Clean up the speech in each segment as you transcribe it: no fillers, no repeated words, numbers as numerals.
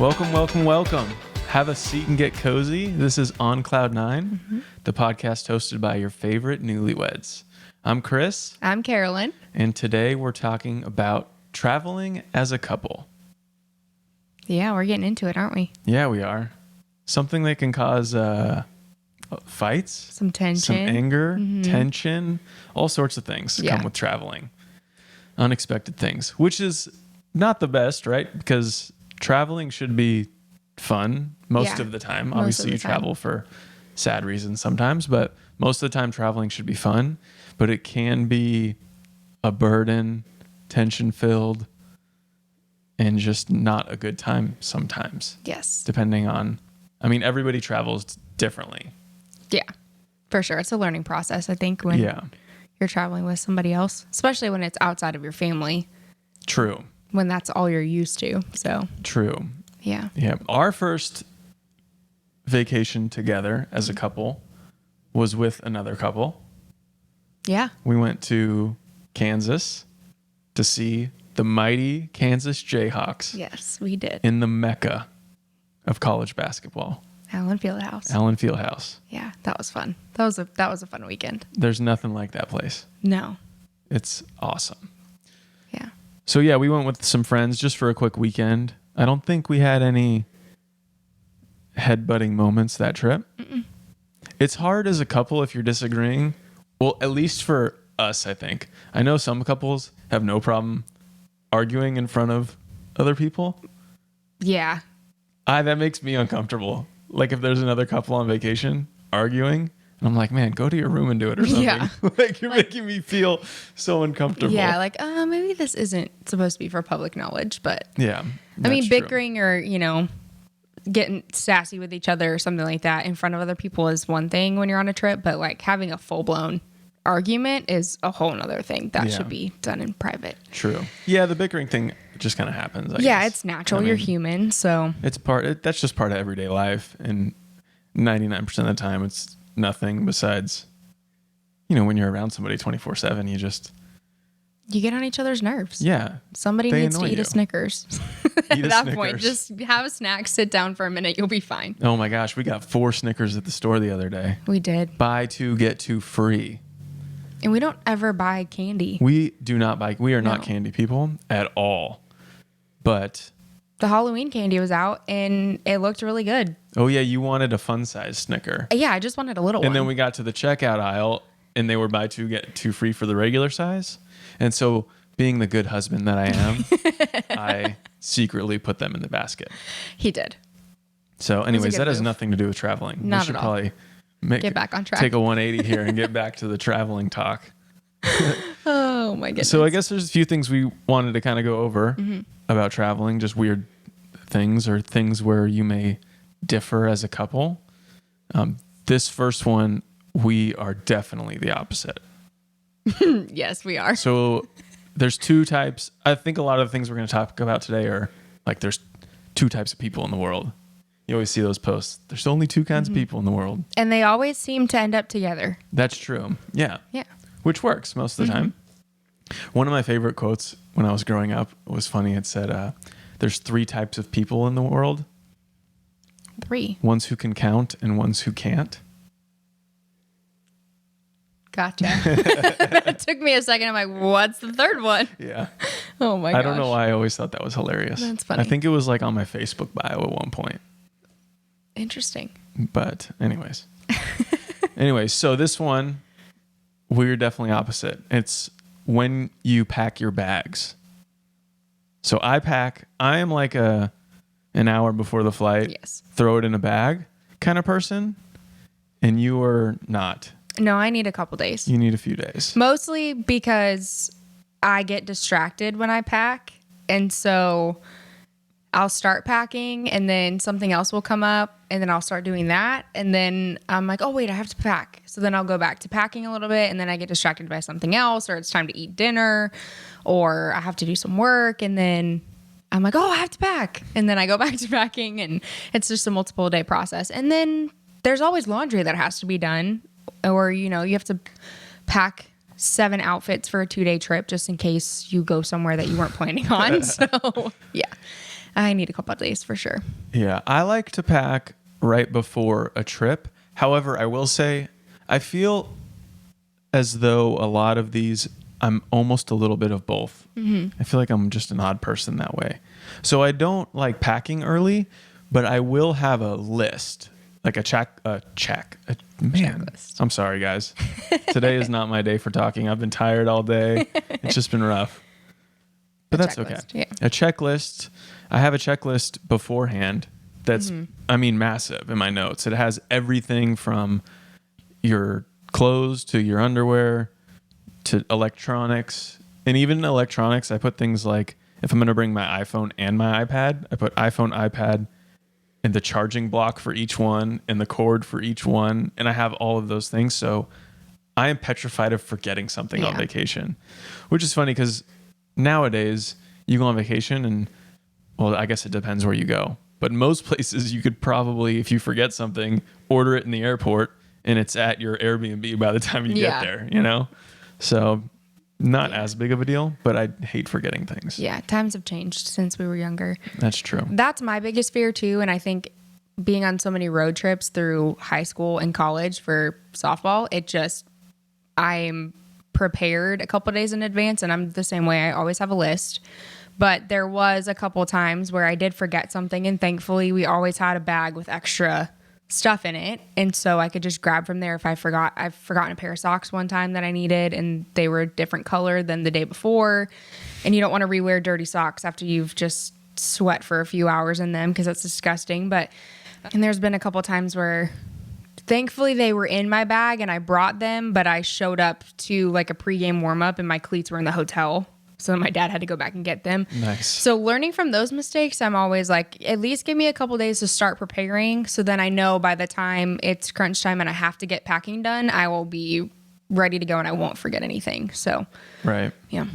Welcome, welcome, welcome. Have a seat and get cozy. This is On Cloud 9, the podcast hosted by your favorite newlyweds. I'm Chris. I'm Carolyn. And today we're talking about traveling as a couple. Yeah, we're getting into it, aren't we? Yeah, we are. Something that can cause fights, Some tension. some anger, tension, all sorts of things come with traveling. Unexpected things, which is not the best, right? Because traveling should be fun most of the time. Obviously, you travel for sad reasons sometimes, but most of the time traveling should be fun. But it can be a burden, tension-filled, and just not a good time sometimes. Yes. Depending on, everybody travels differently. Yeah, for sure. It's a learning process, I think, when you're traveling with somebody else, especially when it's outside of your family. True. When that's all you're used to. So. True. Yeah. Yeah. Our first vacation together as a couple was with another couple. Yeah. We went to Kansas to see the mighty Kansas Jayhawks. Yes, we did. In the mecca of college basketball. Allen Fieldhouse. Allen Fieldhouse. Yeah, that was fun. That was a fun weekend. There's nothing like that place. No. It's awesome. Yeah. So yeah, we went with some friends just for a quick weekend. I don't think we had any headbutting moments that trip. Mm-mm. It's hard as a couple if you're disagreeing. Well, at least for us, I think. I know some couples have no problem arguing in front of other people. Yeah. That makes me uncomfortable. Like if there's another couple on vacation arguing, and I'm like, man, go to your room and do it or something. Yeah. Like you're making me feel so uncomfortable. Yeah, like, maybe this isn't supposed to be for public knowledge, but yeah. Bickering or, getting sassy with each other or something like that in front of other people is one thing when you're on a trip, but like having a full-blown argument is a whole nother thing that should be done in private. True. Yeah, the bickering thing just kind of happens. I guess. It's natural. You're human, so it's that's just part of everyday life, and 99% of the time it's nothing besides, when you're around somebody 24/7, you get on each other's nerves. Yeah. Somebody needs to eat a Snickers. At that point, just have a snack, sit down for a minute, you'll be fine. Oh my gosh, we got 4 Snickers at the store the other day. We did. Buy 2, get 2 free. And we don't ever buy candy. We do not buy. We are not candy people at all. But the Halloween candy was out and it looked really good. Oh yeah, you wanted a fun size Snicker. Yeah, I just wanted a little one. And then we got to the checkout aisle and they were buy 2, get 2 free for the regular size. And so being the good husband that I am, I secretly put them in the basket. He did. So anyways, that has nothing to do with traveling. Not we should at all. probably get back on track. Take a 180 here and get back to the traveling talk. Oh my goodness. So I guess there's a few things we wanted to kind of go over about traveling, just weird things or things where you may differ as a couple. This first one, we are definitely the opposite. Yes, we are. So there's 2 types. I think a lot of the things we're going to talk about today are like there's 2 types of people in the world. You always see those posts. There's only 2 kinds of people in the world. And they always seem to end up together. That's true. Yeah. Yeah. Which works most of the time. One of my favorite quotes when I was growing up was funny. It said, there's 3 types of people in the world. 3. Ones who can count and ones who can't. Gotcha. That took me a second. I'm like, what's the third one? Yeah. Oh my gosh. I don't know why I always thought that was hilarious. That's funny. I think it was like on my Facebook bio at one point. Interesting. But anyways. So this one, we're definitely opposite. It's when you pack your bags. So I am like an hour before the flight. Yes. Throw it in a bag kind of person. And you are not. No, I need a couple days. You need a few days. Mostly because I get distracted when I pack. And so I'll start packing and then something else will come up and then I'll start doing that. And then I'm like, oh, wait, I have to pack. So then I'll go back to packing a little bit and then I get distracted by something else, or it's time to eat dinner, or I have to do some work. And then I'm like, oh, I have to pack. And then I go back to packing, and it's just a multiple day process. And then there's always laundry that has to be done, or, you have to pack 7 outfits for a 2-day trip just in case you go somewhere that you weren't planning on. So yeah. I need a couple of days for sure. Yeah, I like to pack right before a trip. However, I will say I feel as though a lot of these, I'm almost a little bit of both. I feel like I'm just an odd person that way. So I don't like packing early, but I will have a list, like Checklist. I'm sorry, guys. Today is not my day for talking. I've been tired all day. It's just been rough. But that's okay. Yeah. A checklist. I have a checklist beforehand that's, massive in my notes. It has everything from your clothes to your underwear to electronics. And even electronics, I put things like, if I'm going to bring my iPhone and my iPad, I put iPhone, iPad, and the charging block for each one and the cord for each one. And I have all of those things. So I am petrified of forgetting something on vacation, which is funny because nowadays you go on vacation and, well, I guess it depends where you go. But most places you could probably, if you forget something, order it in the airport and it's at your Airbnb by the time you get there, you know? So not as big of a deal, but I hate forgetting things. Yeah, times have changed since we were younger. That's true. That's my biggest fear too. And I think being on so many road trips through high school and college for softball, I'm prepared a couple days in advance, and I'm the same way. I always have a list. But there was a couple times where I did forget something, and thankfully we always had a bag with extra stuff in it, and so I could just grab from there if I've forgotten a pair of socks one time that I needed and they were a different color than the day before, and you don't want to rewear dirty socks after you've just sweat for a few hours in them because that's disgusting. And there's been a couple times where thankfully they were in my bag and I brought them, but I showed up to like a pregame warm up and my cleats were in the hotel. So my dad had to go back and get them. Nice. So learning from those mistakes, I'm always like, at least give me a couple days to start preparing. So then I know by the time it's crunch time and I have to get packing done, I will be ready to go and I won't forget anything. So, right. Yeah.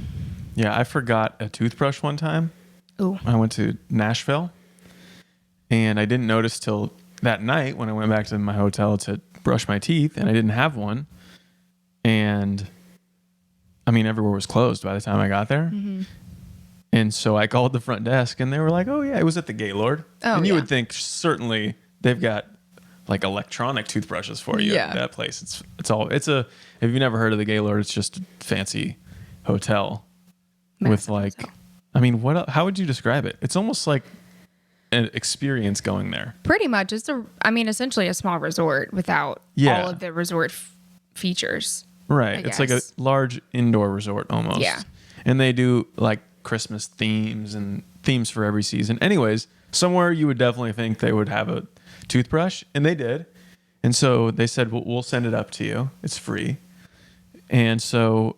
Yeah. I forgot a toothbrush one time. Ooh. I went to Nashville and I didn't notice till that night when I went back to my hotel to brush my teeth and I didn't have one. And everywhere was closed by the time I got there. Mm-hmm. And so I called the front desk and they were like, oh yeah, it was at the Gaylord. And you would think certainly they've got like electronic toothbrushes for you at that place. If you've never heard of the Gaylord, it's just a fancy hotel. Massive with like, hotel. How would you describe it? It's almost like an experience going there. Pretty much. It's essentially a small resort without all of the resort features. Right. It's like a large indoor resort almost. Yeah. And they do like Christmas themes and themes for every season. Anyways, somewhere you would definitely think they would have a toothbrush, and they did. And so they said, we'll send it up to you. It's free. And so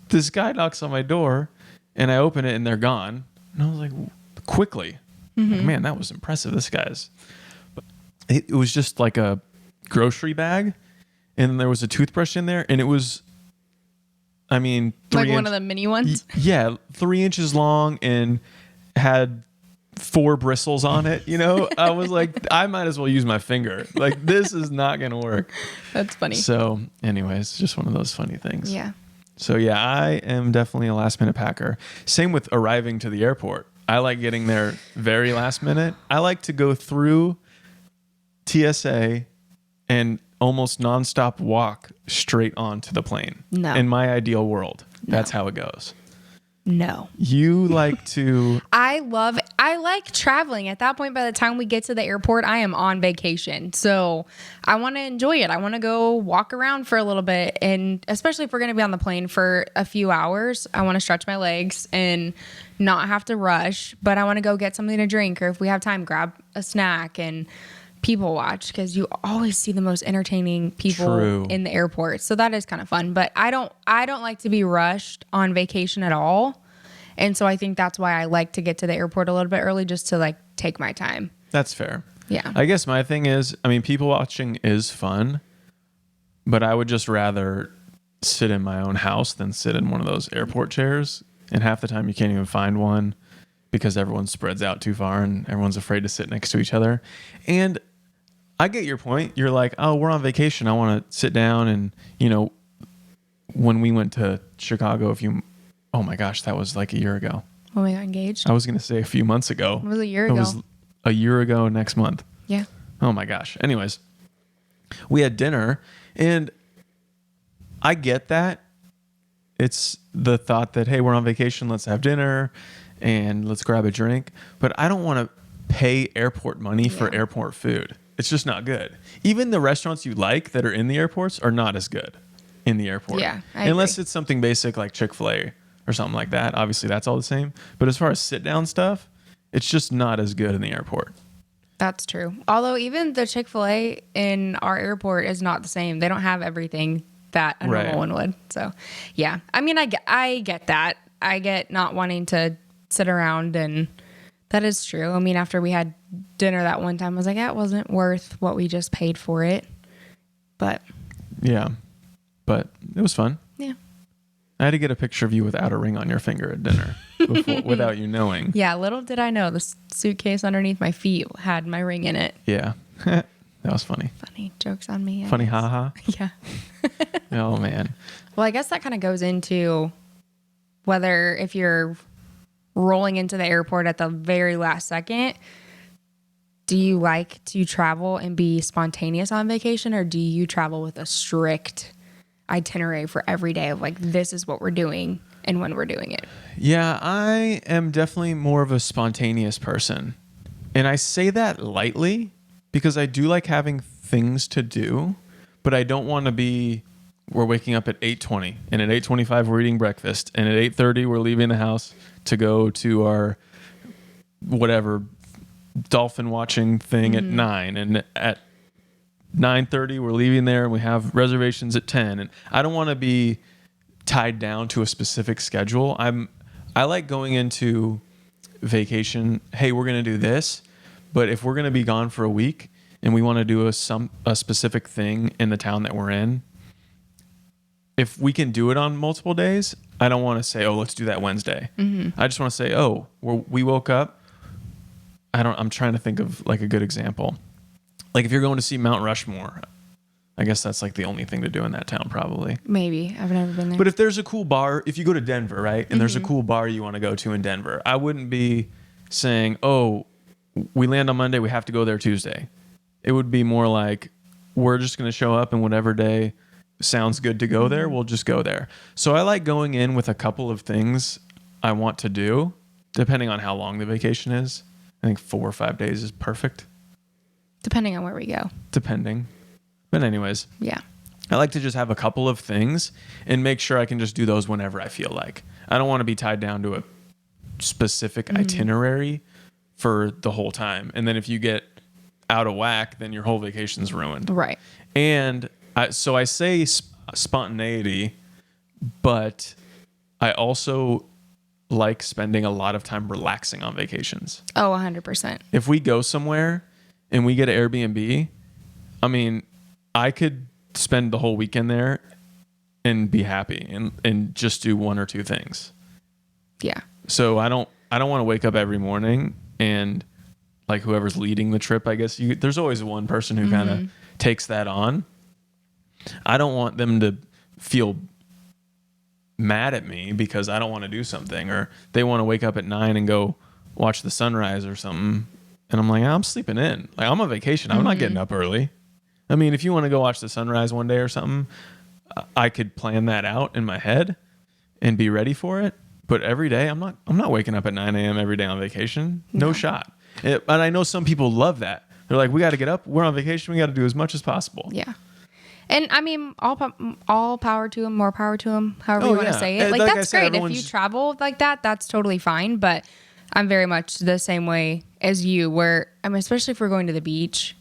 this guy knocks on my door and I open it and they're gone. And I was like, quickly. Mm-hmm. Like, man, that was impressive. This guy's. It was just like a grocery bag. And then there was a toothbrush in there, and it was, like one of the mini ones? Yeah, 3 inches long and had 4 bristles on it. I was like, I might as well use my finger. Like, this is not going to work. That's funny. So, anyways, just one of those funny things. Yeah. So, yeah, I am definitely a last minute packer. Same with arriving to the airport. I like getting there very last minute. I like to go through TSA and almost nonstop walk straight onto the plane. No. In my ideal world, that's how it goes. No. You like to... I like traveling. At that point, by the time we get to the airport, I am on vacation. So I want to enjoy it. I want to go walk around for a little bit. And especially if we're going to be on the plane for a few hours, I want to stretch my legs and not have to rush. But I want to go get something to drink, or if we have time, grab a snack and people watch, because you always see the most entertaining people in the airport. So that is kind of fun. But I don't like to be rushed on vacation at all. And so I think that's why I like to get to the airport a little bit early, just to like take my time. That's fair. Yeah. I guess my thing is, people watching is fun, but I would just rather sit in my own house than sit in one of those airport chairs. And half the time you can't even find one because everyone spreads out too far and everyone's afraid to sit next to each other. And I get your point. You're like, oh, we're on vacation. I want to sit down. And, when we went to Chicago oh my gosh, that was like a year ago. When we got engaged? I was going to say a few months ago. It was a year ago. It was a year ago next month. Yeah. Oh my gosh. Anyways, we had dinner, and I get that. It's the thought that, hey, we're on vacation, let's have dinner and let's grab a drink. But I don't want to pay airport money for airport food. It's just not good. Even the restaurants you like that are in the airports are not as good in the airport. Yeah, unless it's something basic like Chick-fil-A or something like that. Obviously, that's all the same. But as far as sit-down stuff, it's just not as good in the airport. That's true. Although even the Chick-fil-A in our airport is not the same. They don't have everything that a normal one would. So, yeah. I mean, I get that. I get not wanting to sit around, and that is true. I mean, after we had dinner that one time, I was like, it wasn't worth what we just paid for it. But yeah, but it was fun. Yeah. I had to get a picture of you without a ring on your finger at dinner without you knowing. Yeah, little did I know the suitcase underneath my feet had my ring in it. Yeah. That was funny. Funny. Joke's on me. Funny haha. Yeah. Oh, man. Well, I guess that kind of goes into whether if you're rolling into the airport at the very last second, do you like to travel and be spontaneous on vacation, or do you travel with a strict itinerary for every day of like, this is what we're doing and when we're doing it? Yeah, I am definitely more of a spontaneous person. And I say that lightly because I do like having things to do, but I don't want to be, we're waking up at 8:20 and at 8:25 we're eating breakfast and at 8:30 we're leaving the house to go to our whatever dolphin watching thing at 9, and at 9:30 we're leaving there and we have reservations at 10, and I don't want to be tied down to a specific schedule. I like going into vacation, hey, we're going to do this, but if we're going to be gone for a week and we want to do a specific thing in the town that we're in, if we can do it on multiple days, I don't want to say, oh, let's do that Wednesday. I just want to say, oh, we woke up. I'm trying to think of like a good example. Like if you're going to see Mount Rushmore, I guess that's like the only thing to do in that town probably. Maybe. I've never been there. But if there's a cool bar, if you go to Denver, right, and there's a cool bar you want to go to in Denver, I wouldn't be saying, oh, we land on Monday, we have to go there Tuesday. It would be more like, we're just going to show up and whatever day sounds good to go there, we'll just go there. So I like going in with a couple of things I want to do, depending on how long the vacation is. I think 4 or 5 days is perfect. Depending on where we go. Depending. But anyways. Yeah. I like to just have a couple of things and make sure I can just do those whenever I feel like. I don't want to be tied down to a specific itinerary for the whole time. And then if you get out of whack, then your whole vacation's ruined. Right. And so I say spontaneity, but I also like spending a lot of time relaxing on vacations. Oh, 100%. If we go somewhere and we get an Airbnb, I mean, I could spend the whole weekend there and be happy and just do 1 or 2 things. Yeah. So I don't want to wake up every morning and like whoever's leading the trip, I guess there's always one person who kind of takes that on. I don't want them to feel mad at me because I don't want to do something, or they want to wake up at 9 and go watch the sunrise or something. And I'm like, I'm sleeping in. Like, I'm on vacation. I'm not getting up early. I mean, if you want to go watch the sunrise one day or something, I could plan that out in my head and be ready for it. But every day, I'm not waking up at 9 a.m. every day on vacation. No shot. And I know some people love that. They're like, we got to get up. We're on vacation. We got to do as much as possible. Yeah. And I mean, all power to them, more power to them, however you want to say it. Like that's great. If you travel like that, that's totally fine. But I'm very much the same way as you, where I mean, especially if we're going to the beach,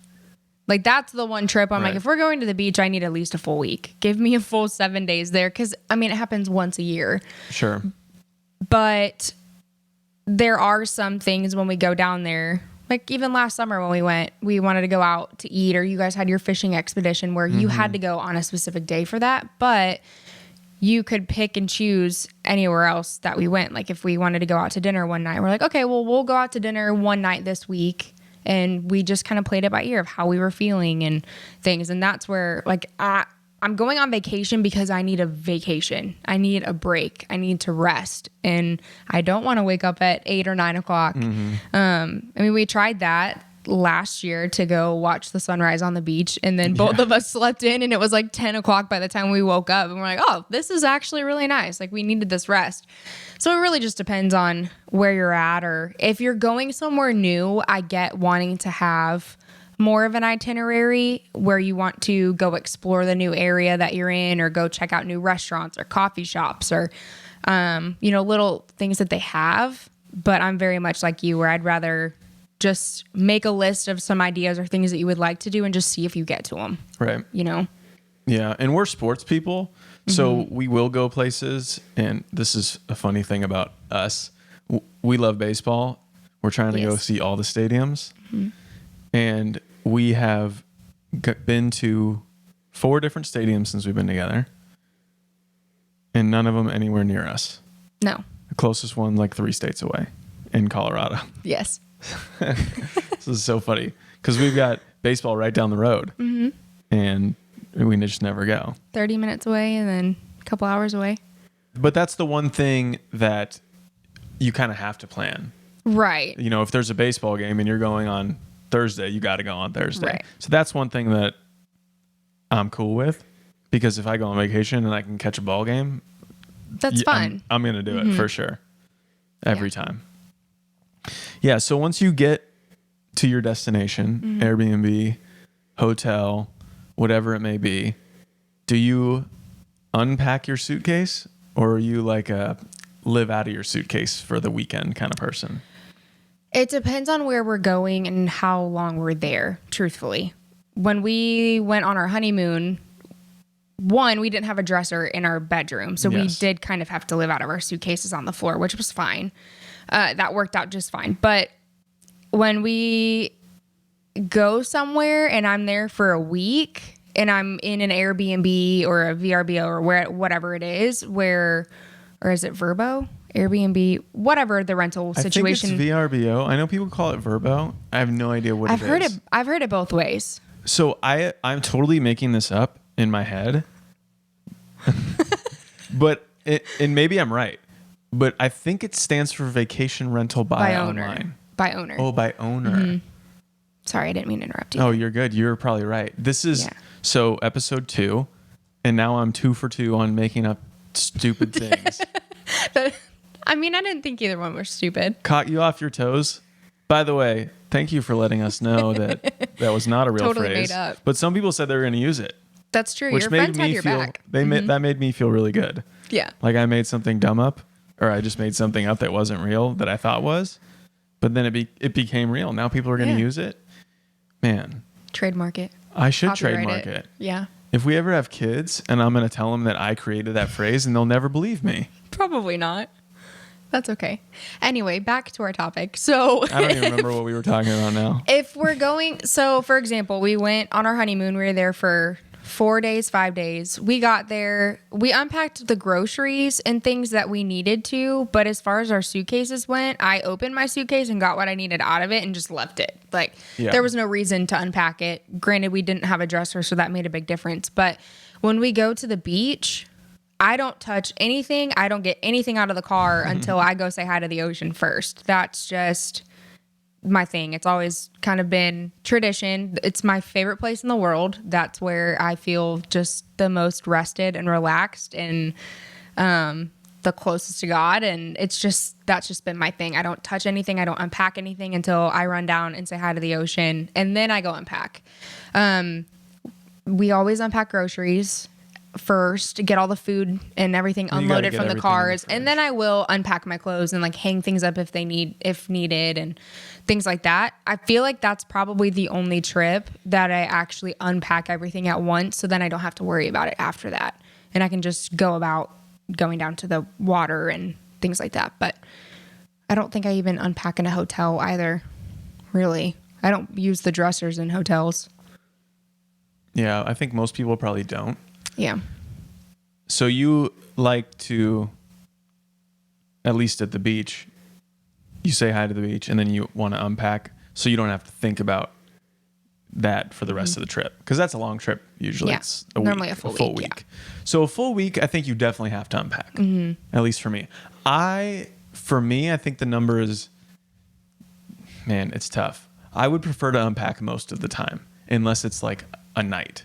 like that's the one trip I'm like, if we're going to the beach, I need at least a full week. Give me a full 7 days there. Cause I mean, it happens once a year. Sure. But there are some things when we go down there, like even last summer when we went, we wanted to go out to eat, or you guys had your fishing expedition where you had to go on a specific day for that, but you could pick and choose anywhere else that we went. Like if we wanted to go out to dinner one night, we're like, okay, well, we'll go out to dinner one night this week. And we just kind of played it by ear of how we were feeling and things. And that's where like I'm going on vacation because I need a vacation. I need a break. I need to rest. And I don't want to wake up at 8 or 9 o'clock. We tried that last year to go watch the sunrise on the beach, and then both of us slept in, and it was like 10 o'clock by the time we woke up, and we're like, oh, this is actually really nice. Like, we needed this rest. So it really just depends on where you're at, or if you're going somewhere new, I get wanting to have more of an itinerary where you want to go explore the new area that you're in, or go check out new restaurants or coffee shops, or little things that they have. But I'm very much like you, where I'd rather just make a list of some ideas or things that you would like to do and just see if you get to them. Right. Yeah. And we're sports people. So we will go places. And this is a funny thing about us. We love baseball. We're trying to go see all the stadiums. And we have been to 4 different stadiums since we've been together. And none of them anywhere near us. No. The closest one, like 3 states away in Colorado. Yes. This is so funny because we've got baseball right down the road, and we just never go. 30 minutes away and then a couple hours away. But that's the one thing that you kind of have to plan. Right. If there's a baseball game and you're going on Thursday, you got to go on Thursday. Right. So that's one thing that I'm cool with, because if I go on vacation and I can catch a ball game, that's fun. I'm going to do it for sure. Every time. Yeah. So once you get to your destination, Airbnb, hotel, whatever it may be, do you unpack your suitcase, or are you like a live out of your suitcase for the weekend kind of person? It depends on where we're going and how long we're there, truthfully. When we went on our honeymoon, we didn't have a dresser in our bedroom. So we did kind of have to live out of our suitcases on the floor, which was fine. That worked out just fine. But when we go somewhere and I'm there for a week and I'm in an Airbnb or a VRBO or whatever it is, or is it Vrbo? Airbnb, whatever the rental situation. I think it's VRBO. I know people call it Vrbo. I have no idea what it is. I've heard it both ways. So I'm totally making this up in my head. And maybe I'm right. But I think it stands for vacation rental by owner. online. By owner. Oh, by owner. Sorry, I didn't mean to interrupt you. Oh, you're good. You're probably right. This is so episode 2, and now I'm 2 for 2 on making up stupid things. I didn't think either one was stupid. Caught you off your toes. By the way, thank you for letting us know that was not a real totally phrase. Made up. But some people said they were going to use it. That's true. Which your made friends me had your feel back. that made me feel really good. Yeah. Like I made something dumb up, or I just made something up that wasn't real that I thought was, but then it became real. Now people are going to use it. Man. Trademark it. I should trademark it. Yeah. If we ever have kids and I'm going to tell them that I created that phrase, and they'll never believe me. Probably not. That's okay. Anyway, back to our topic. So I don't even remember what we were talking about now. If we're going, so for example, we went on our honeymoon. We were there for 4 days, 5 days. We got there. We unpacked the groceries and things that we needed to. But as far as our suitcases went, I opened my suitcase and got what I needed out of it and just left it. Like there was no reason to unpack it. Granted, we didn't have a dresser, so that made a big difference. But when we go to the beach, I don't touch anything. I don't get anything out of the car until I go say hi to the ocean first. That's just my thing. It's always kind of been tradition. It's my favorite place in the world. That's where I feel just the most rested and relaxed and the closest to God. And that's just been my thing. I don't touch anything. I don't unpack anything until I run down and say hi to the ocean. And then I go unpack. We always unpack groceries first, get all the food and everything unloaded from the cars, and then I will unpack my clothes and like hang things up if needed and things like that. I feel like that's probably the only trip that I actually unpack everything at once, so then I don't have to worry about it after that, and I can just go about going down to the water and things like that. But I don't think I even unpack in a hotel either. Really, I don't use the dressers in hotels. Yeah, I think most people probably don't. Yeah. So you like to, at least at the beach, you say hi to the beach and then you want to unpack so you don't have to think about that for the rest of the trip, because that's a long trip. Usually it's normally week, a full week. Yeah. So a full week, I think you definitely have to unpack. At least for me. I think the number is, man, it's tough. I would prefer to unpack most of the time, unless it's like a night.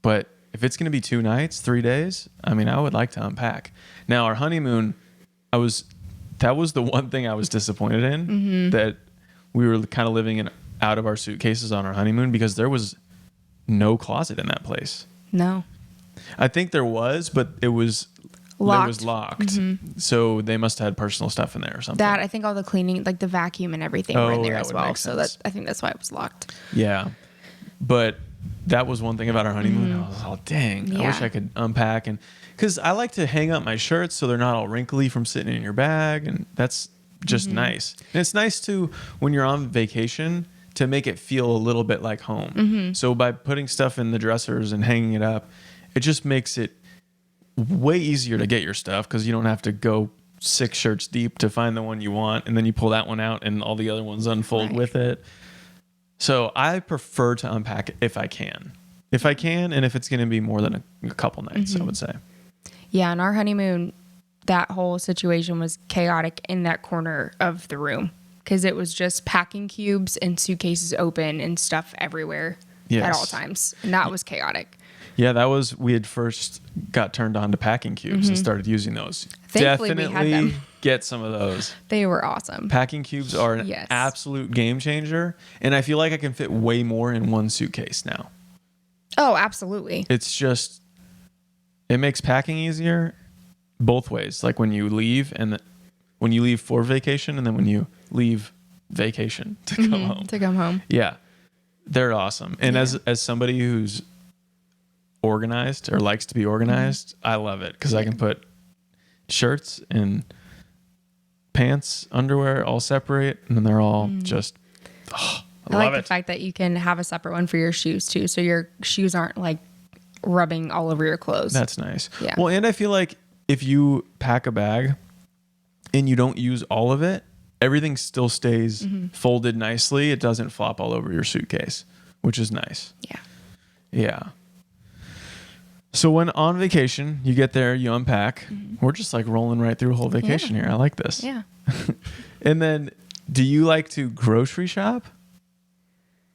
But if it's going to be 2 nights, 3 days, I mean, I would like to unpack. Now, our honeymoon, that was the one thing I was disappointed in, that we were kind of living out of our suitcases on our honeymoon, because there was no closet in that place. No. I think there was, but it was locked. It was locked. So they must have had personal stuff in there or something. That, I think all the cleaning, like the vacuum and everything were in there as well. So I think that's why it was locked. Yeah. But that was one thing about our honeymoon. I was, oh, dang. I wish I could unpack. And because I like to hang up my shirts so they're not all wrinkly from sitting in your bag. And that's just nice. And it's nice too, when you're on vacation, to make it feel a little bit like home. So by putting stuff in the dressers and hanging it up, it just makes it way easier to get your stuff, because you don't have to go 6 shirts deep to find the one you want, and then you pull that one out and all the other ones unfold with it. So I prefer to unpack it if I can, and if it's going to be more than a couple nights, I would say. Yeah, on our honeymoon, that whole situation was chaotic in that corner of the room, because it was just packing cubes and suitcases open and stuff everywhere at all times, and that was chaotic. Yeah, we had first got turned on to packing cubes and started using those. Thankfully, definitely we had them. Get some of those. They were awesome. Packing cubes are an absolute game changer, and I feel like I can fit way more in one suitcase now. Oh, absolutely. It's just, it makes packing easier both ways. Like when you leave, when you leave for vacation, and then when you leave vacation to come home. To come home. Yeah, they're awesome. And as somebody who's organized or likes to be organized, I love it, because I can put shirts and pants, underwear all separate, and then they're all just I like the fact that you can have a separate one for your shoes too, so your shoes aren't like rubbing all over your clothes. That's nice. Yeah. Well, and I feel like if you pack a bag and you don't use all of it, everything still stays folded nicely. It doesn't flop all over your suitcase, which is nice. Yeah. So when on vacation, you get there, you unpack. We're just like rolling right through a whole vacation here. I like this. Yeah. And then, do you like to grocery shop?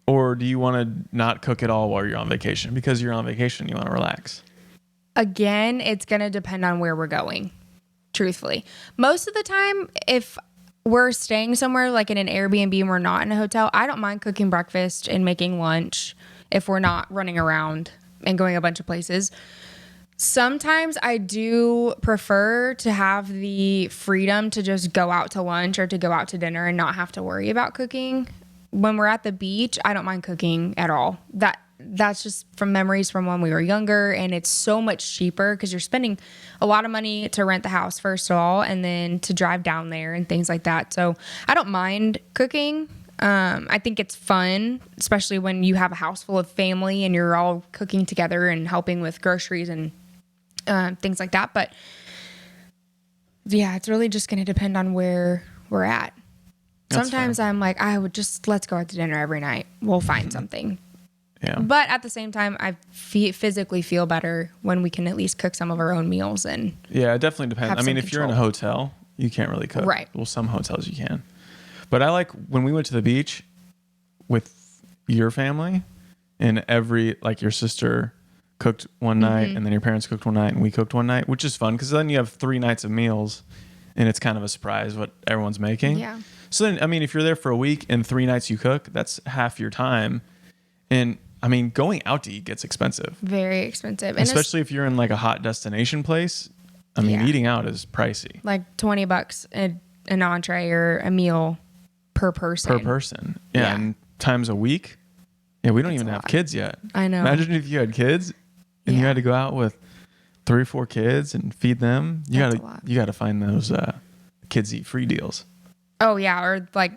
Or do you want to not cook at all while you're on vacation? Because you're on vacation, you want to relax. Again, it's going to depend on where we're going, truthfully. Most of the time, if we're staying somewhere like in an Airbnb and we're not in a hotel, I don't mind cooking breakfast and making lunch if we're not running around and going a bunch of places. Sometimes I do prefer to have the freedom to just go out to lunch or to go out to dinner and not have to worry about cooking. When we're at the beach, I don't mind cooking at all. That's just from memories from when we were younger, and it's so much cheaper because you're spending a lot of money to rent the house first of all, and then to drive down there and things like that. So I don't mind cooking. I think it's fun, especially when you have a house full of family and you're all cooking together and helping with groceries and things like that. But yeah, it's really just going to depend on where we're at. Sometimes I'm like, let's go out to dinner every night. We'll find something. Yeah. But at the same time, I physically feel better when we can at least cook some of our own meals. And yeah, it definitely depends. I mean, if you're in a hotel, you can't really cook. Right. Well, some hotels you can. But I like when we went to the beach with your family, and your sister cooked one night, and then your parents cooked one night, and we cooked one night, which is fun because then you have 3 nights of meals, and it's kind of a surprise what everyone's making. Yeah. So then, I mean, if you're there for a week and 3 nights you cook, that's half your time. And I mean, going out to eat gets expensive. Very expensive. Especially if you're in like a hot destination place. I mean, eating out is pricey. Like $20 an entree or a meal per person. Yeah. And times a week. Yeah, we don't even have kids yet. I know. Imagine if you had kids and you had to go out with 3 or 4 kids and feed them. You got to find those kids eat free deals. Oh yeah, or like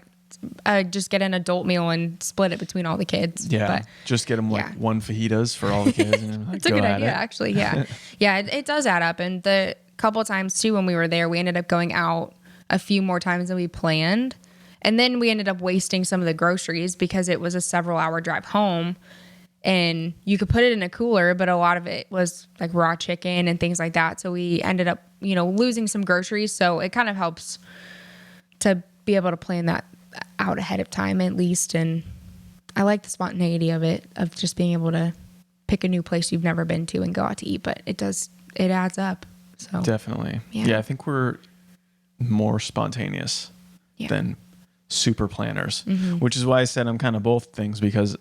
just get an adult meal and split it between all the kids. Yeah, but just get them like 1 fajitas for all the kids. And like, it's a good idea, actually. Yeah, yeah, it does add up. And the couple of times too when we were there, we ended up going out a few more times than we planned. And then we ended up wasting some of the groceries because it was a several hour drive home. And you could put it in a cooler, but a lot of it was like raw chicken and things like that. So we ended up, losing some groceries. So it kind of helps to be able to plan that out ahead of time at least. And I like the spontaneity of it, of just being able to pick a new place you've never been to and go out to eat. But it adds up. So definitely. Yeah, I think we're more spontaneous than super planners, which is why I said I'm kind of both things, because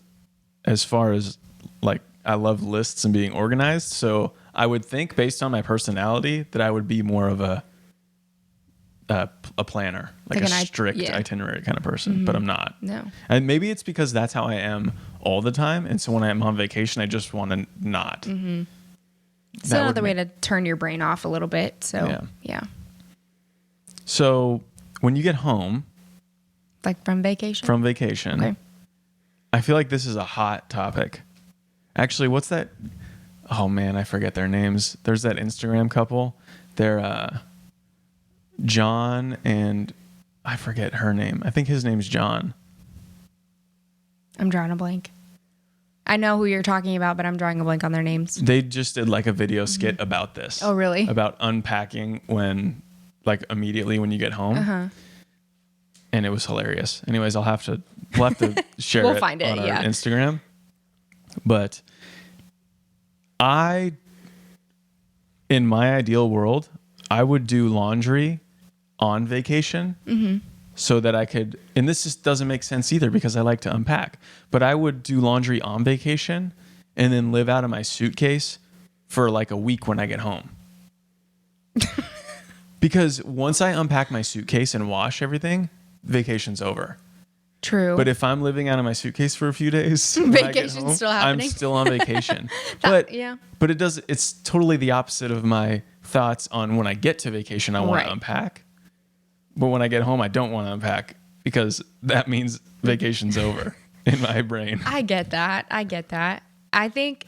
as far as like, I love lists and being organized. So I would think based on my personality that I would be more of a planner, like a strict itinerary kind of person, but I'm not. No. And maybe it's because that's how I am all the time. And so when I'm on vacation, I just want to not. It's another way to turn your brain off a little bit. So yeah. So when you get home, like from vacation, okay. I feel like this is a hot topic. Actually, what's that? Oh man, I forget their names. There's that Instagram couple. They're John and I forget her name. I think his name's John. I'm drawing a blank. I know who you're talking about, but I'm drawing a blank on their names. They just did like a video skit about this. Oh, really? About unpacking when, like, immediately when you get home. And it was hilarious. Anyways, we'll have to share we'll it find it, on our Instagram. But in my ideal world, I would do laundry on vacation so that I could, and this just doesn't make sense either because I like to unpack, but I would do laundry on vacation and then live out of my suitcase for like a week when I get home. Because once I unpack my suitcase and wash everything, vacation's over. True. But if I'm living out of my suitcase for a few days, vacation's still happening. I'm still on vacation. But it's totally the opposite of my thoughts on when I get to vacation, I want to unpack. But when I get home, I don't want to unpack because that means vacation's over in my brain. I get that. I think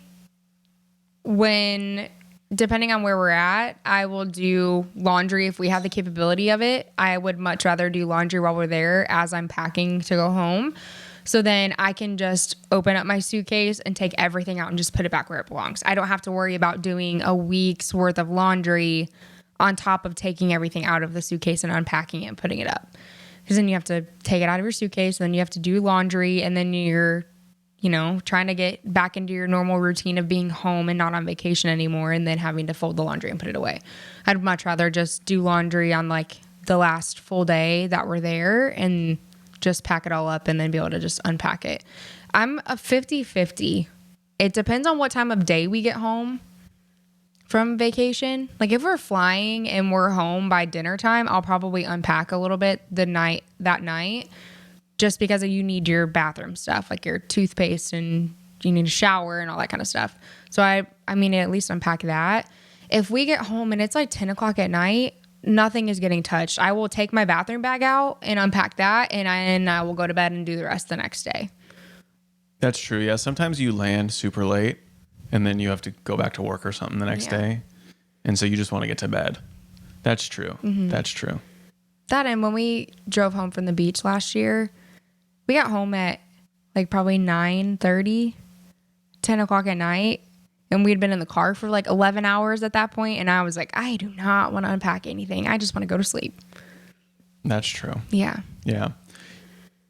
depending on where we're at, I will do laundry if we have the capability of it. I would much rather do laundry while we're there as I'm packing to go home. So then I can just open up my suitcase and take everything out and just put it back where it belongs. I don't have to worry about doing a week's worth of laundry on top of taking everything out of the suitcase and unpacking it and putting it up. Because then you have to take it out of your suitcase, and then you have to do laundry, and then you're trying to get back into your normal routine of being home and not on vacation anymore, and then having to fold the laundry and put it away. I'd much rather just do laundry on like the last full day that we're there and just pack it all up and then be able to just unpack it. I'm a 50-50. It depends on what time of day we get home from vacation. Like if we're flying and we're home by dinner time, I'll probably unpack a little bit that night. Just because you need your bathroom stuff, like your toothpaste, and you need a shower and all that kind of stuff. So I mean, at least unpack that. If we get home and it's like 10 o'clock at night, nothing is getting touched. I will take my bathroom bag out and unpack that, and I will go to bed and do the rest the next day. That's true. Yeah. Sometimes you land super late and then you have to go back to work or something the next day. And so you just want to get to bed. That's true. That's true. That, and when we drove home from the beach last year, we got home at like probably 9:30, 10 o'clock at night. And we'd been in the car for like 11 hours at that point. And I was like, I do not want to unpack anything. I just want to go to sleep. That's true. Yeah. Yeah.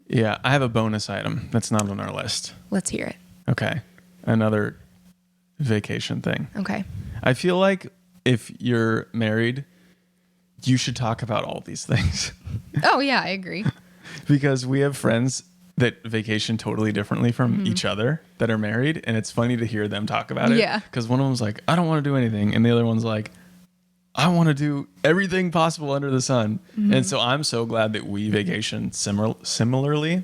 Yeah. I have a bonus item that's not on our list. Let's hear it. Okay. Another vacation thing. Okay. I feel like if you're married, you should talk about all these things. Oh, yeah, I agree. Because we have friends that vacation totally differently from each other that are married. And it's funny to hear them talk about it. Yeah. Because one of them's like, I don't want to do anything. And the other one's like, I want to do everything possible under the sun. And so I'm so glad that we vacation similarly.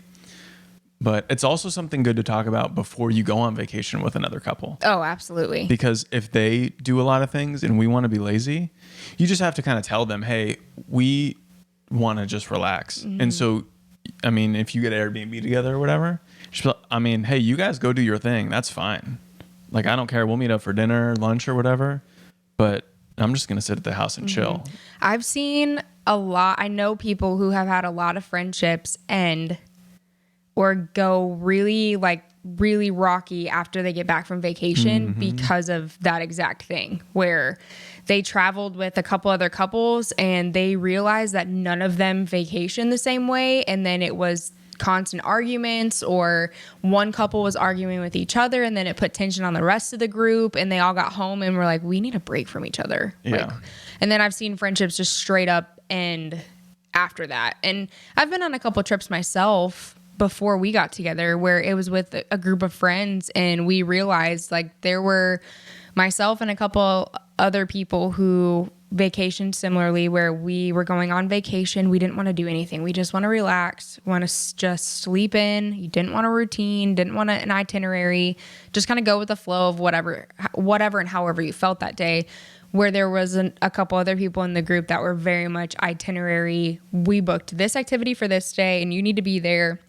But it's also something good to talk about before you go on vacation with another couple. Oh, absolutely. Because if they do a lot of things and we want to be lazy, you just have to kind of tell them, hey, we want to just relax. And so, I mean, if you get Airbnb together or whatever, hey, you guys go do your thing. That's fine. Like, I don't care. We'll meet up for dinner, lunch or whatever. But I'm just going to sit at the house and chill. I've seen I know people who have had a lot of friendships end or go really rocky after they get back from vacation because of that exact thing, where they traveled with a couple other couples and they realized that none of them vacation the same way. And then it was constant arguments, or one couple was arguing with each other, and then it put tension on the rest of the group, and they all got home and were like, we need a break from each other. Yeah. And then I've seen friendships just straight up end after that. And I've been on a couple trips myself before we got together where it was with a group of friends, and we realized like there were myself and a couple other people who vacationed similarly, where we were going on vacation. We didn't want to do anything. We just want to relax, want to just sleep in. You didn't want a routine, didn't want an itinerary, just kind of go with the flow of whatever and however you felt that day. Where there was a couple other people in the group that were very much itinerary. We booked this activity for this day and you need to be there.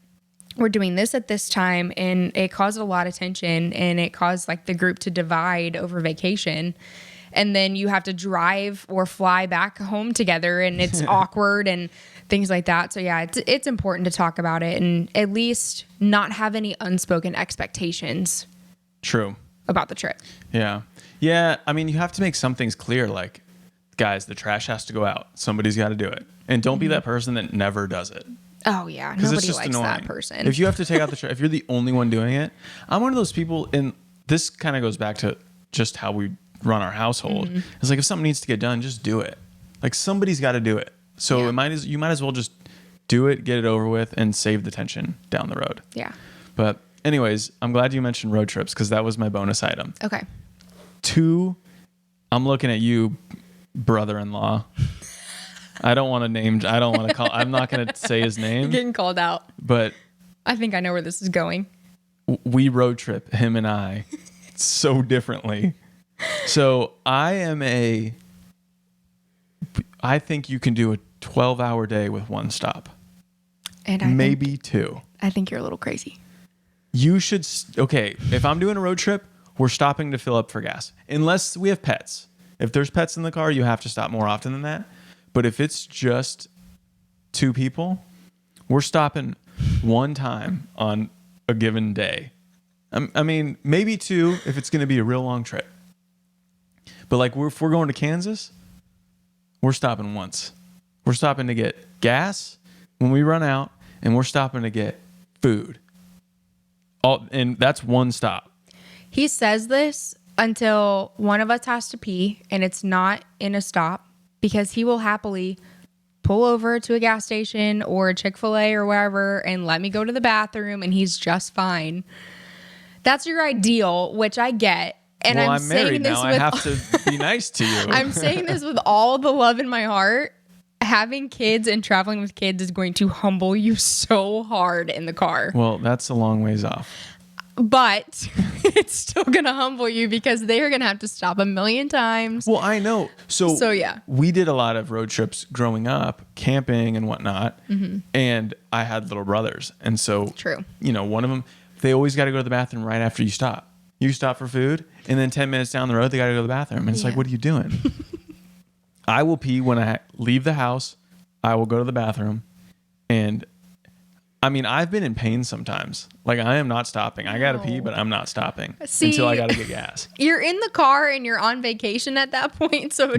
We're doing this at this time. And it caused a lot of tension, and it caused like the group to divide over vacation. And then you have to drive or fly back home together, and it's awkward and things like that. So yeah, it's important to talk about it and at least not have any unspoken expectations. True. About the trip. Yeah. Yeah. I mean, you have to make some things clear. Like, guys, the trash has to go out. Somebody's got to do it. And don't be that person that never does it. Oh yeah. Nobody it's just likes annoying. that person. If you have to take out the trash, if you're the only one doing it, I'm one of those people, and this kind of goes back to just how we run our household. It's like, if something needs to get done, just do it. Like, somebody's got to do it. So you might as well just do it, get it over with, and save the tension down the road. Yeah. But anyways, I'm glad you mentioned road trips, because that was my bonus item. Okay. 2, I'm looking at you, brother-in-law. I don't want to call, I'm not going to say his name. You're getting called out. But I think I know where this is going. We road trip, him and I, so differently. So I think you can do a 12-hour day with one stop. And maybe 2. I think you're a little crazy. You should, okay, if I'm doing a road trip, we're stopping to fill up for gas. Unless we have pets. If there's pets in the car, you have to stop more often than that. But if it's just 2 people, we're stopping one time on a given day. I mean, maybe 2 if it's going to be a real long trip. But like, if we're going to Kansas, we're stopping once. We're stopping to get gas when we run out, and we're stopping to get food. And that's one stop. He says this until one of us has to pee, and it's not in a stop, because he will happily pull over to a gas station or a Chick-fil-A or wherever and let me go to the bathroom, and he's just fine. That's your ideal, which I get. And well, I'm married now. I have to be nice to you. I'm saying this with all the love in my heart. Having kids and traveling with kids is going to humble you so hard in the car. Well, that's a long ways off. But it's still going to humble you, because they're going to have to stop a million times. Well, I know. So yeah. We did a lot of road trips growing up, camping and whatnot. And I had little brothers. And so, True. One of them, they always got to go to the bathroom right after you stop. You stop for food, and then 10 minutes down the road, they got to go to the bathroom. And it's like, what are you doing? I will pee when I leave the house. I will go to the bathroom. And I mean, I've been in pain sometimes. Like, I am not stopping. I got to pee, but I'm not stopping until I got to get gas. You're in the car and you're on vacation at that point. So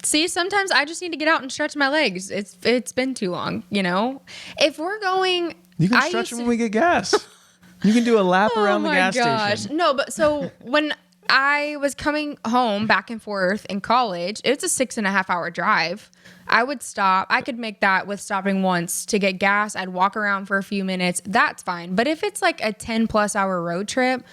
See, sometimes I just need to get out and stretch my legs. It's been too long, If we're going... You can stretch them when we get gas. You can do a lap around the gas station. No, but so when I was coming home back and forth in college, it's a 6.5 hour drive. I would stop. I could make that with stopping once to get gas. I'd walk around for a few minutes. That's fine. But if it's like a 10+ hour road trip,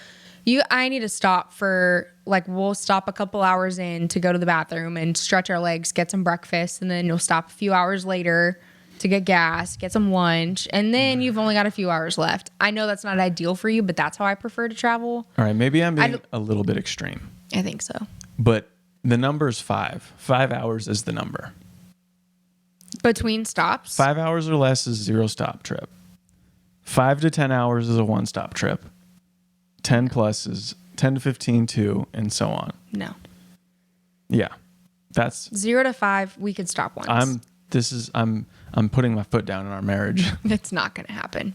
I need to stop for, like, we'll stop a couple hours in to go to the bathroom and stretch our legs, get some breakfast, and then you'll stop a few hours later to get gas, get some lunch, and then you've only got a few hours left. I know that's not ideal for you, but that's how I prefer to travel. All right, maybe I'm being a little bit extreme. I think so. But the number is 5. 5 hours is the number. Between stops? 5 hours or less is 0-stop trip. 5 to 10 hours is a 1-stop trip. 10 plus is 10 to 15, 2, and so on. No. Yeah. That's 0 to 5. We could stop once. I'm putting my foot down in our marriage. It's not going to happen.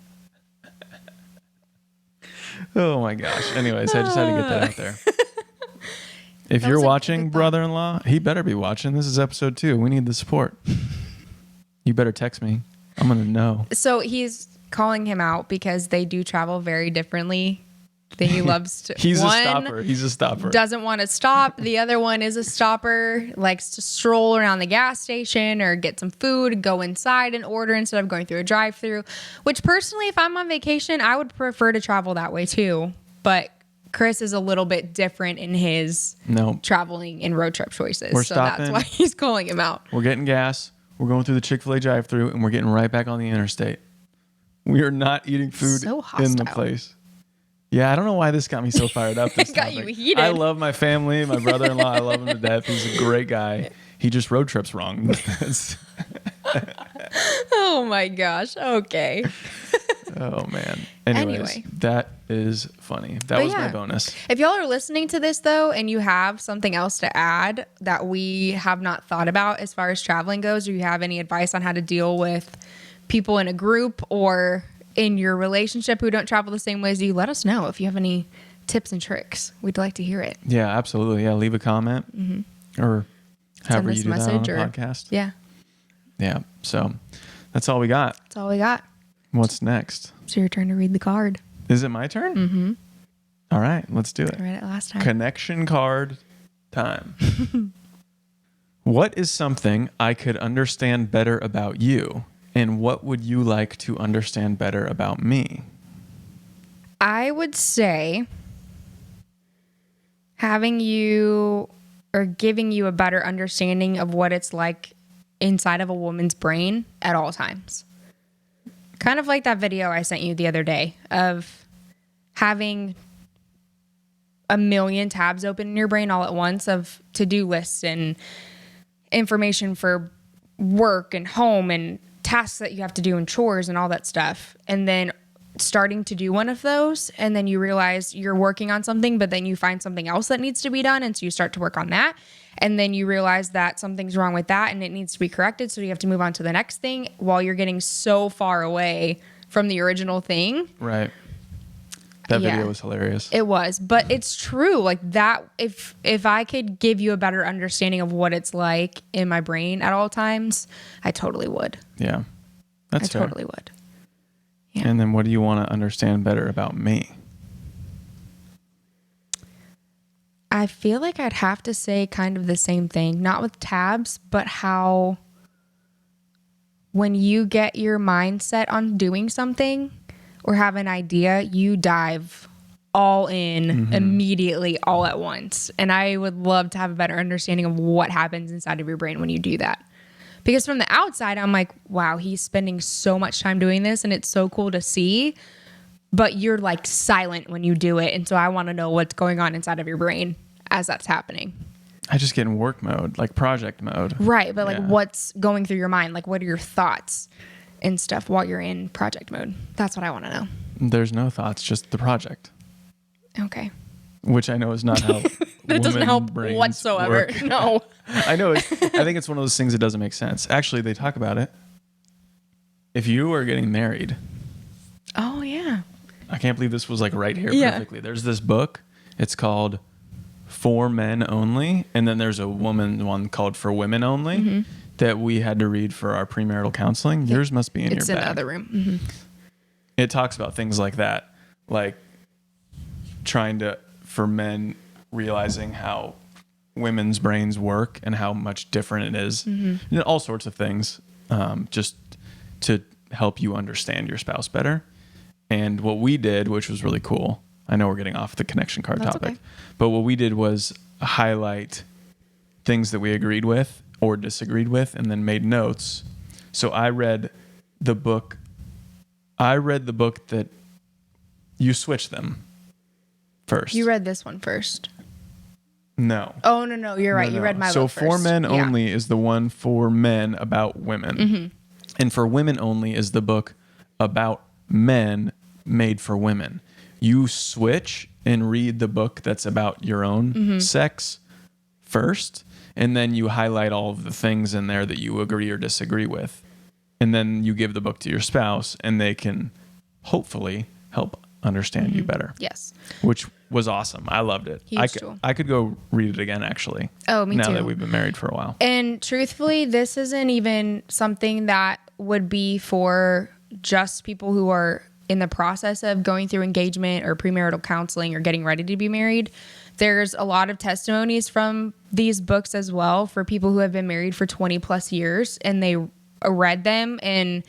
Oh my gosh. Anyways, I just had to get that out there. If you're watching, brother-in-law, he better be watching. This is episode 2. We need the support. You better text me. I'm going to know. So he's calling him out because they do travel very differently. He loves to. He's a stopper. Doesn't want to stop. The other one is a stopper. Likes to stroll around the gas station or get some food, go inside and order instead of going through a drive-through. Which personally, if I'm on vacation, I would prefer to travel that way too. But Chris is a little bit different in his traveling and road trip choices. That's why he's calling him out. We're getting gas. We're going through the Chick-fil-A drive-thru and we're getting right back on the interstate. We are not eating food in the place. Yeah, I don't know why this got me so fired up. This got you heated. I love my family, my brother-in-law. I love him to death. He's a great guy. He just road trips wrong. Oh my gosh. Okay. Oh man. Anyways, that is funny. That was my bonus. If y'all are listening to this though, and you have something else to add that we have not thought about as far as traveling goes, or you have any advice on how to deal with people in a group or in your relationship who don't travel the same way as you, let us know if you have any tips and tricks. We'd like to hear it. Yeah, absolutely. Yeah, leave a comment or however you do that on a podcast. Yeah. Yeah. So that's all we got. That's all we got. What's next? It's your turn to read the card. Is it my turn? Mm-hmm. All right, let's do it. I read it last time. Connection card time. What is something I could understand better about you? And what would you like to understand better about me? I would say having you or giving you a better understanding of what it's like inside of a woman's brain at all times. Kind of like that video I sent you the other day of having a million tabs open in your brain all at once of to-do lists and information for work and home and tasks that you have to do and chores and all that stuff. And then starting to do one of those and then you realize you're working on something, but then you find something else that needs to be done. And so you start to work on that. And then you realize that something's wrong with that and it needs to be corrected. So you have to move on to the next thing while you're getting so far away from the original thing. Right. That video was hilarious. It was, but it's true. Like that, if I could give you a better understanding of what it's like in my brain at all times, I totally would. Yeah. That's fair. I totally would. Yeah. And then what do you want to understand better about me? I feel like I'd have to say kind of the same thing, not with tabs, but how when you get your mindset on doing something or have an idea, you dive all in immediately, all at once. And I would love to have a better understanding of what happens inside of your brain when you do that. Because from the outside, I'm like, wow, he's spending so much time doing this and it's so cool to see. But you're like silent when you do it. And so I want to know what's going on inside of your brain as that's happening. I just get in work mode, like project mode. Right. But like what's going through your mind? Like what are your thoughts and stuff while you're in project mode? That's what I want to know. There's no thoughts, just the project. Okay. Which I know is not how that doesn't help whatsoever. Work. No. I know. I think it's one of those things that doesn't make sense. Actually, they talk about it. If you are getting married. Oh, yeah. I can't believe this was like right here perfectly. There's this book. It's called For Men Only. And then there's a woman one called For Women Only that we had to read for our premarital counseling. Yours must be in your bag. It's in the other room. It talks about things like that. Like for men realizing how women's brains work and how much different it is. And all sorts of things just to help you understand your spouse better. And what we did, which was really cool, I know we're getting off the connection card topic, but what we did was highlight things that we agreed with or disagreed with and then made notes. So I read the book that you switched them first. You read this one first. No. Oh, no. You're right. No. You read my book first. So For Men Only is the one for men about women. And For Women Only is the book about men made for women. You switch and read the book that's about your own sex first, And then you highlight all of the things in there that you agree or disagree with. And then you give the book to your spouse, and they can hopefully help understand you better. Yes. Which was awesome. I loved it. I could go read it again, actually. Oh, me too. Now that we've been married for a while. And truthfully, this isn't even something that would be for just people who are in the process of going through engagement or premarital counseling or getting ready to be married. There's a lot of testimonies from these books as well for people who have been married for 20 plus years, and they read them, and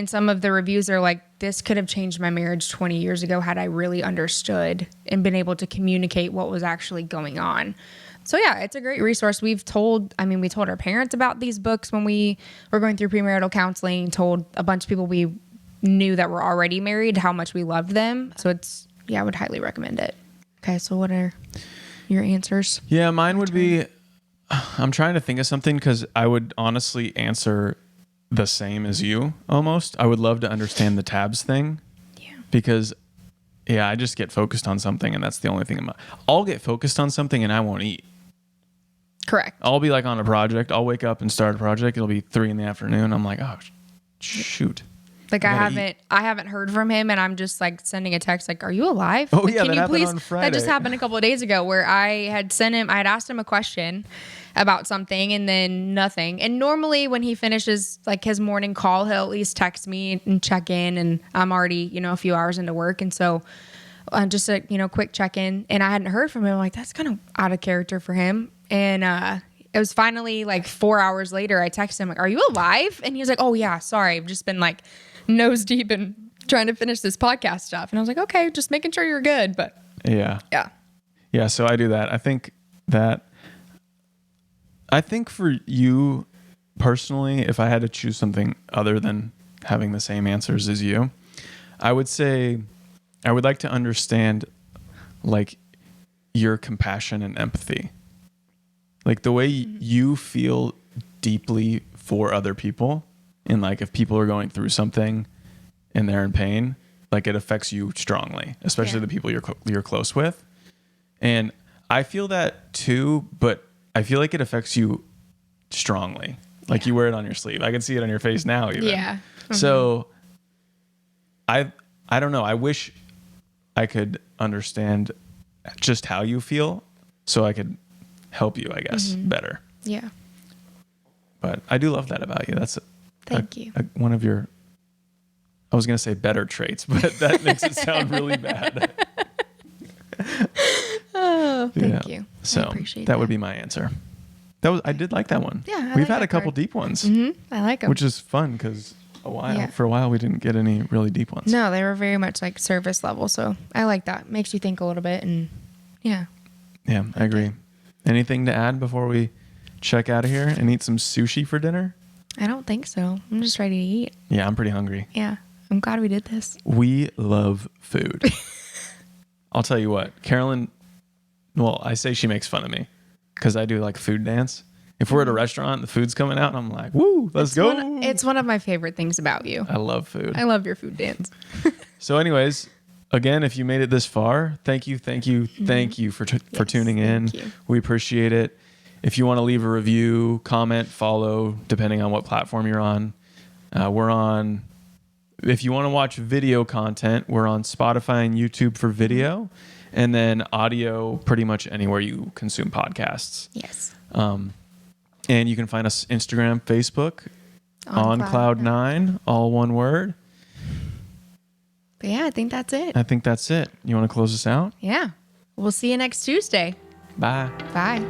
some of the reviews are like, this could have changed my marriage 20 years ago had I really understood and been able to communicate what was actually going on. So yeah, it's a great resource. We told our parents about these books when we were going through premarital counseling, told a bunch of people we knew that were already married how much we loved them. So I would highly recommend it. Okay, so what are your answers? Yeah, mine would be, I'm trying to think of something because I would honestly answer the same as you almost. I would love to understand the tabs thing. Yeah. Because, I just get focused on something, and that's the only thing. I'll get focused on something and I won't eat. Correct. I'll be like on a project. I'll wake up and start a project. It'll be 3 p.m. I'm like, oh, shoot. Like I haven't heard from him, and I'm just like sending a text like, "Are you alive?" Oh like, yeah, that happened on Friday. That just happened a couple of days ago, where I had asked him a question about something, and then nothing. And normally, when he finishes like his morning call, he'll at least text me and check in, and I'm already a few hours into work, and so just a quick check in. And I hadn't heard from him. I'm like, that's kind of out of character for him, and it was finally like 4 hours later. I texted him like, "Are you alive?" And he was like, "Oh yeah, sorry, I've just been like nose deep in trying to finish this podcast stuff." And I was like, "Okay, just making sure you're good." But yeah. So I do that. I think for you personally, if I had to choose something other than having the same answers as you, I would say I would like to understand like your compassion and empathy. Like the way you feel deeply for other people, and like if people are going through something and they're in pain, like it affects you strongly, especially the people you're close with. And I feel that too, but I feel like it affects you strongly. Like you wear it on your sleeve. I can see it on your face now even. Yeah. Mm-hmm. So I don't know. I wish I could understand just how you feel so I could help you, I guess, better. Yeah. But I do love that about you. That's Thank you. One of your, I was going to say better traits, but that makes it sound really bad. Oh, thank you. So I appreciate that would be my answer. I did like that one. Yeah. We've had a couple deep ones. I like them. Which is fun because for a while we didn't get any really deep ones. No, they were very much like service level. So I like that. Makes you think a little bit, and yeah. Yeah, I agree. Anything to add before we check out of here and eat some sushi for dinner? I don't think so. I'm just ready to eat. Yeah, I'm pretty hungry. Yeah. I'm glad we did this. We love food. I'll tell you what, Carolyn, well, I say she makes fun of me because I do like food dance. If we're at a restaurant, the food's coming out, and I'm like, woo, let's go. It's one of my favorite things about you. I love food. I love your food dance. So anyways, again, if you made it this far, thank you for tuning in. We appreciate it. If you want to leave a review, comment, follow, depending on what platform you're on. We're on, if you want to watch video content, we're on Spotify and YouTube for video, and then audio pretty much anywhere you consume podcasts. Yes. And you can find us Instagram, Facebook, on Cloud9, all one word. But yeah, I think that's it. I think that's it. You want to close us out? Yeah. We'll see you next Tuesday. Bye. Bye.